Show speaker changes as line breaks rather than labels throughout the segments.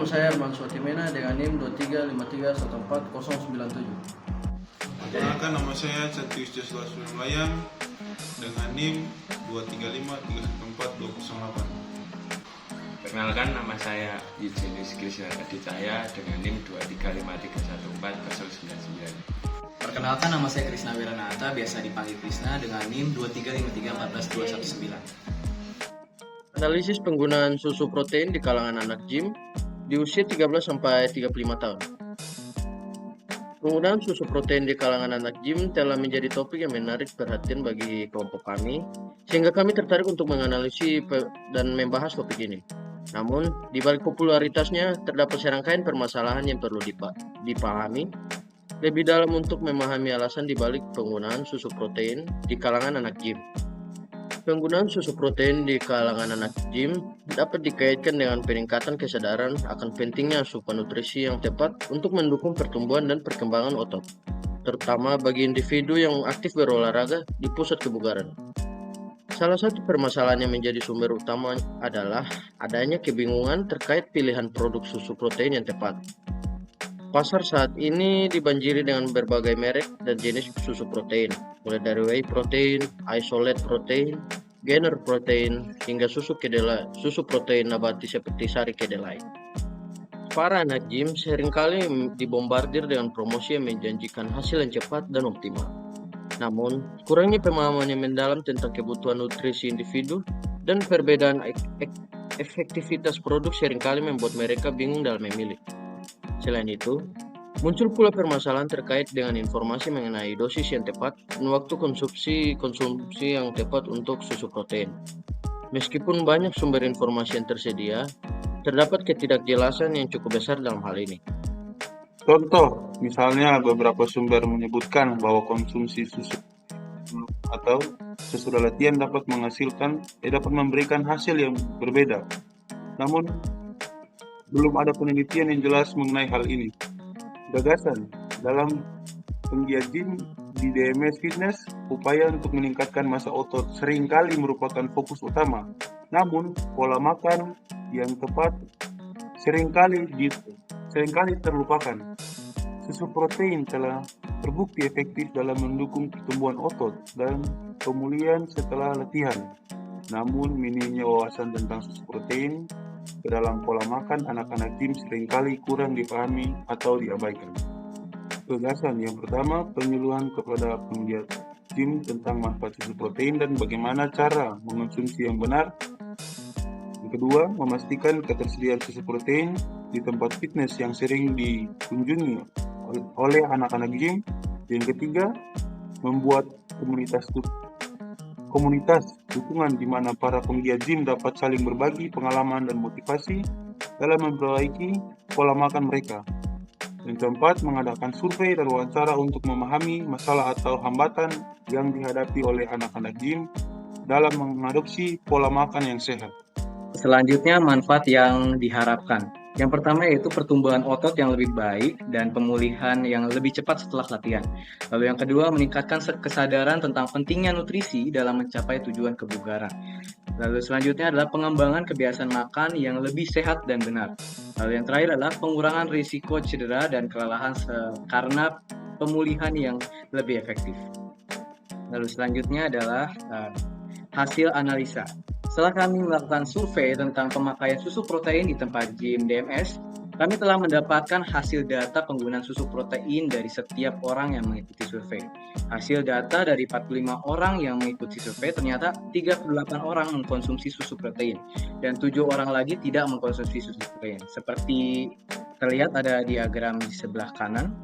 saya Arman Suatimena dengan NIM 2353141097.
Perkenalkan, nama saya Satius Joshua Surlayang dengan NIM 235314208.
Perkenalkan, nama saya Eugenius Krisna Adicaya dengan NIM 235311499.
Perkenalkan, nama saya Krisna Wiranata, biasa dipanggil Krisna dengan NIM 235314219.
Analisis penggunaan susu protein di kalangan anak gym di usia 13-35 tahun. Penggunaan susu protein di kalangan anak gym telah menjadi topik yang menarik perhatian bagi kelompok kami, sehingga kami tertarik untuk menganalisis dan membahas topik ini. Namun, di balik popularitasnya, terdapat serangkaian permasalahan yang perlu dipahami lebih dalam untuk memahami alasan di balik penggunaan susu protein di kalangan anak gym. Penggunaan susu protein di kalangan anak gym dapat dikaitkan dengan peningkatan kesadaran akan pentingnya asupan nutrisi yang tepat untuk mendukung pertumbuhan dan perkembangan otot, terutama bagi individu yang aktif berolahraga di pusat kebugaran. Salah satu permasalahan yang menjadi sumber utama adalah adanya kebingungan terkait pilihan produk susu protein yang tepat. Pasar saat ini dibanjiri dengan berbagai merek dan jenis susu protein, mulai dari whey protein, isolate protein, gainer protein, hingga susu kedelai, susu protein nabati seperti sari kedelai. Para anak gym seringkali dibombardir dengan promosi yang menjanjikan hasil yang cepat dan optimal. Namun, kurangnya pemahaman yang mendalam tentang kebutuhan nutrisi individu dan perbedaan efektivitas produk seringkali membuat mereka bingung dalam memilih. Selain itu, muncul pula permasalahan terkait dengan informasi mengenai dosis yang tepat dan waktu konsumsi yang tepat untuk susu protein. Meskipun banyak sumber informasi yang tersedia, terdapat ketidakjelasan yang cukup besar dalam hal ini.
Contoh, misalnya beberapa sumber menyebutkan bahwa konsumsi susu atau sesudah latihan dapat memberikan hasil yang berbeda. Namun, belum ada penelitian yang jelas mengenai hal ini. Gagasan dalam penggiat gym di DMS Fitness, upaya untuk meningkatkan massa otot seringkali merupakan fokus utama. Namun, pola makan yang tepat seringkali terlupakan. Susu protein telah terbukti efektif dalam mendukung pertumbuhan otot dan pemulihan setelah latihan. Namun, minimnya wawasan tentang susu protein ke dalam pola makan anak-anak gym seringkali kurang dipahami atau diabaikan. Gagasan yang pertama, penyuluhan kepada penggiat gym tentang manfaat susu protein dan bagaimana cara mengonsumsi yang benar. Yang kedua, memastikan ketersediaan susu protein di tempat fitness yang sering dikunjungi oleh anak-anak gym. Yang ketiga, membuat komunitas dukungan di mana para penggiat gym dapat saling berbagi pengalaman dan motivasi dalam memperbaiki pola makan mereka. Yang keempat, mengadakan survei dan wawancara untuk memahami masalah atau hambatan yang dihadapi oleh anak-anak gym dalam mengadopsi pola makan yang sehat.
Selanjutnya, manfaat yang diharapkan. Yang pertama yaitu pertumbuhan otot yang lebih baik dan pemulihan yang lebih cepat setelah latihan. Lalu yang kedua, meningkatkan kesadaran tentang pentingnya nutrisi dalam mencapai tujuan kebugaran. Lalu selanjutnya adalah pengembangan kebiasaan makan yang lebih sehat dan benar. Lalu yang terakhir adalah pengurangan risiko cedera dan kelelahan karena pemulihan yang lebih efektif. Lalu selanjutnya adalah hasil analisa. Setelah kami melakukan survei tentang pemakaian susu protein di tempat gym DMS, kami telah mendapatkan hasil data penggunaan susu protein dari setiap orang yang mengikuti survei. Hasil data dari 45 orang yang mengikuti survei, ternyata 38 orang mengkonsumsi susu protein dan 7 orang lagi tidak mengkonsumsi susu protein. Seperti terlihat ada diagram di sebelah kanan.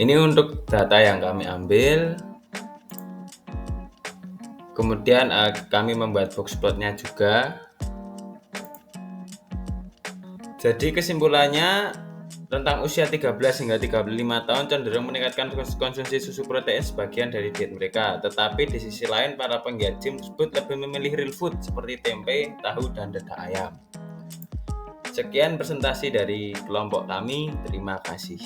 Ini untuk data yang kami ambil. Kemudian kami membuat box plotnya juga. Jadi kesimpulannya, tentang usia 13 hingga 35 tahun cenderung meningkatkan konsumsi susu protein sebagian dari diet mereka. Tetapi di sisi lain, para penggiat gym tersebut lebih memilih real food seperti tempe, tahu, dan dada ayam. Sekian presentasi dari kelompok kami. Terima kasih.